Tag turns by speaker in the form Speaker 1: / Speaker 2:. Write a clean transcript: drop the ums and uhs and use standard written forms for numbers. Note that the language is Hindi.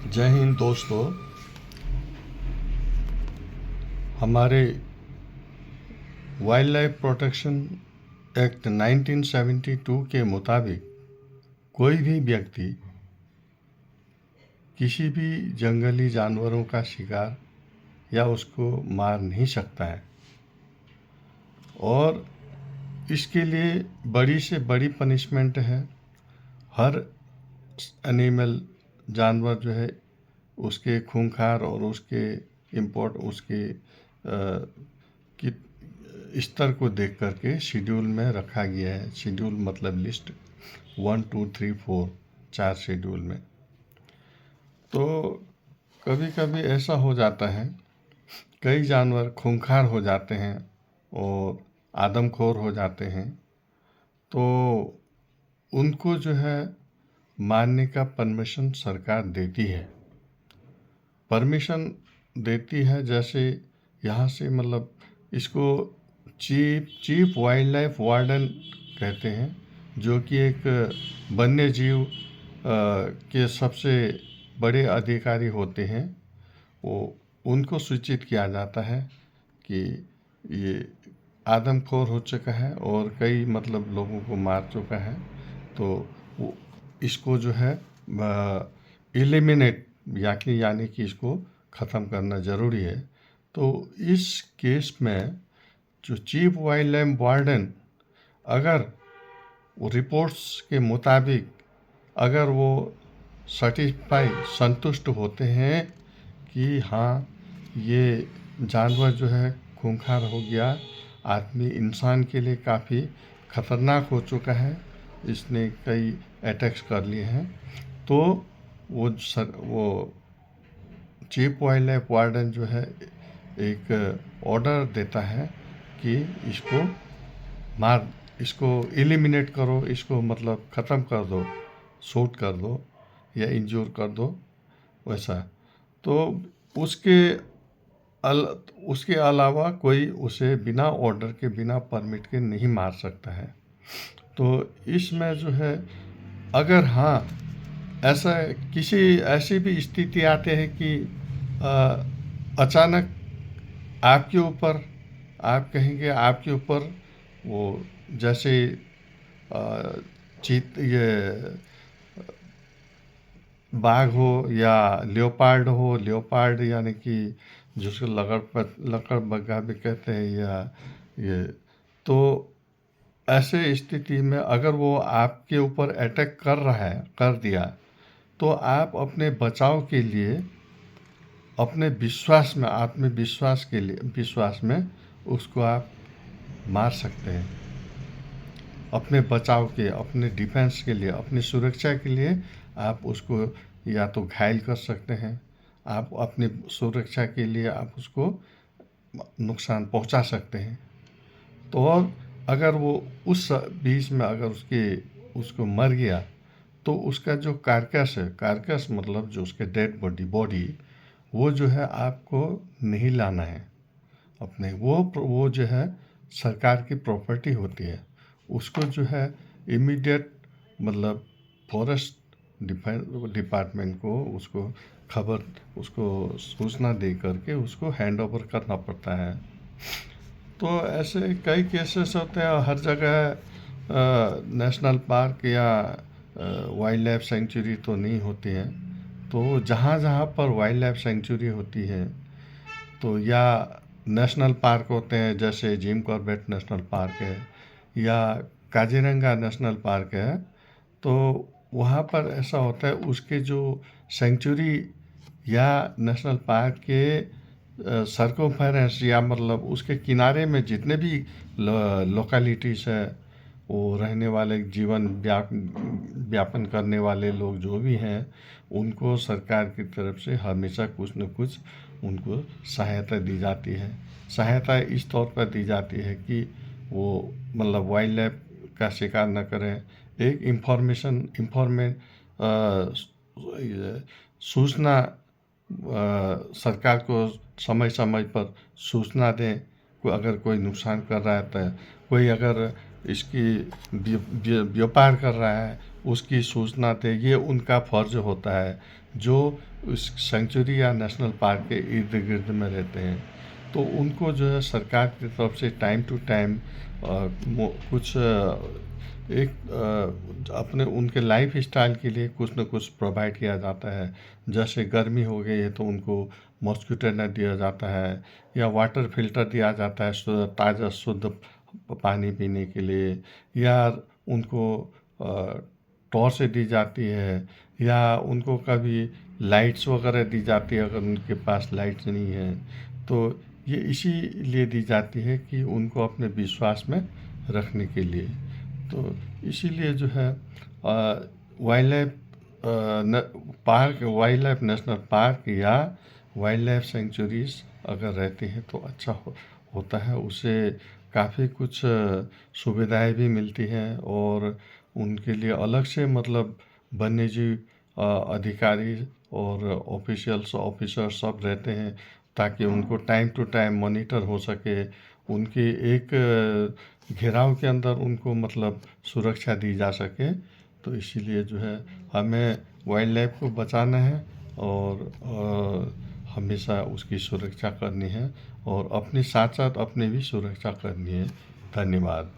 Speaker 1: जय हिंद दोस्तों। हमारे वाइल्ड लाइफ प्रोटेक्शन एक्ट 1972 के मुताबिक कोई भी व्यक्ति किसी भी जंगली जानवरों का शिकार या उसको मार नहीं सकता है और इसके लिए बड़ी से बड़ी पनिशमेंट है। हर एनिमल जानवर जो है उसके खूंखार और उसके इम्पोर्ट उसके कि स्तर को देख करके शेड्यूल में रखा गया है। शेड्यूल मतलब लिस्ट 1, 2, 3, 4 4 शेड्यूल में। तो कभी कभी ऐसा हो जाता है, कई जानवर खूंखार हो जाते हैं और आदमखोर हो जाते हैं, तो उनको जो है मारने का परमिशन सरकार देती है। परमिशन देती है जैसे यहाँ से मतलब इसको चीफ वाइल्ड लाइफ वार्डन कहते हैं, जो कि एक वन्य जीव के सबसे बड़े अधिकारी होते हैं। वो उनको सूचित किया जाता है कि ये आदमखोर हो चुका है और कई मतलब लोगों को मार चुका है, तो वो इसको जो है एलिमिनेट यानी कि इसको ख़त्म करना ज़रूरी है। तो इस केस में जो चीफ वाइल्ड लाइफ वार्डन अगर वो रिपोर्ट्स के मुताबिक अगर वो सर्टिफाई संतुष्ट होते हैं कि हाँ ये जानवर जो है खूंखार हो गया, आदमी इंसान के लिए काफ़ी ख़तरनाक हो चुका है, इसने कई अटैक्स कर लिए हैं, तो वो चीफ वाइल्ड लाइफ वार्डन जो है एक ऑर्डर देता है कि इसको एलिमिनेट करो, इसको मतलब ख़त्म कर दो, शूट कर दो या इंज्योर कर दो, वैसा। तो उसके उसके अलावा कोई उसे बिना ऑर्डर के बिना परमिट के नहीं मार सकता है। तो इसमें जो है अगर हाँ ऐसा किसी ऐसी भी स्थिति आते हैं कि अचानक आपके ऊपर आप कहेंगे आपके ऊपर वो जैसे चीत ये बाघ हो या लियोपार्ड यानी कि जिसको लकड़बग्गा भी कहते हैं, या ये, तो ऐसे स्थिति में अगर वो आपके ऊपर अटैक कर दिया, तो आप अपने बचाव के लिए अपने विश्वास में उसको आप मार सकते हैं। अपने बचाव के, अपने डिफेंस के लिए, अपनी सुरक्षा के लिए आप उसको या तो घायल कर सकते हैं, आप अपनी सुरक्षा के लिए आप उसको नुकसान पहुंचा सकते हैं। तो और अगर वो उस बीच में अगर उसको मर गया, तो उसका जो कारकस मतलब जो उसके डेड बॉडी वो जो है आपको नहीं लाना है अपने, वो जो है सरकार की प्रॉपर्टी होती है, उसको जो है इमीडिएट मतलब फॉरेस्ट डिपार्टमेंट को उसको सूचना दे करके उसको हैंड ओवर करना पड़ता है। तो ऐसे कई केसेस होते हैं हर जगह। नेशनल पार्क या वाइल्ड लाइफ सेंचुरी तो नहीं होती हैं, तो जहाँ जहाँ पर वाइल्ड लाइफ सेंचुरी होती है तो या नेशनल पार्क होते हैं, जैसे जिम कॉर्बेट नेशनल पार्क है या काजीरंगा नेशनल पार्क है, तो वहाँ पर ऐसा होता है उसके जो सेंचुरी या नेशनल पार्क के सर्कमफेरेंस या मतलब उसके किनारे में जितने भी लोकेलिटीज़ है, वो रहने वाले जीवन व्यापन करने वाले लोग जो भी हैं, उनको सरकार की तरफ से हमेशा कुछ न कुछ उनको सहायता दी जाती है। सहायता इस तौर पर दी जाती है कि वो मतलब वाइल्ड लाइफ का शिकार न करें, एक इन्फॉर्मेंट सूचना सरकार को समय समय पर सूचना दें। अगर कोई नुकसान कर रहा है तो कोई अगर इसकी व्यापार कर रहा है उसकी सूचना दे, ये उनका फ़र्ज होता है जो उस सेंचुरी या नेशनल पार्क के इर्द गिर्द में रहते हैं। तो उनको जो है सरकार की तरफ से टाइम टू टाइम कुछ अपने उनके लाइफ स्टाइल के लिए कुछ न कुछ प्रोवाइड किया जाता है। जैसे गर्मी हो गई है तो उनको मॉस्किटो नेट दिया जाता है या वाटर फिल्टर दिया जाता है ताज़ा शुद्ध पानी पीने के लिए, या उनको टॉर्च दी जाती है, या उनको कभी लाइट्स वगैरह दी जाती है अगर उनके पास लाइट्स नहीं है। तो ये इसीलिए दी जाती है कि उनको अपने विश्वास में रखने के लिए। तो इसीलिए जो है wild life park, wild life national park या वाइल्ड लाइफ सेंचुरीज अगर रहती हैं तो अच्छा होता है। उससे काफ़ी कुछ सुविधाएं भी मिलती हैं और उनके लिए अलग से मतलब वन्यजीव अधिकारी और ऑफिसर सब रहते हैं ताकि उनको टाइम टू टाइम मॉनिटर हो सके। उनके एक घेराव के अंदर उनको मतलब सुरक्षा दी जा सके। तो इसीलिए जो है हमें वाइल्ड लाइफ को बचाना है और हमेशा उसकी सुरक्षा करनी है और अपने साथ साथ अपनी भी सुरक्षा करनी है। धन्यवाद।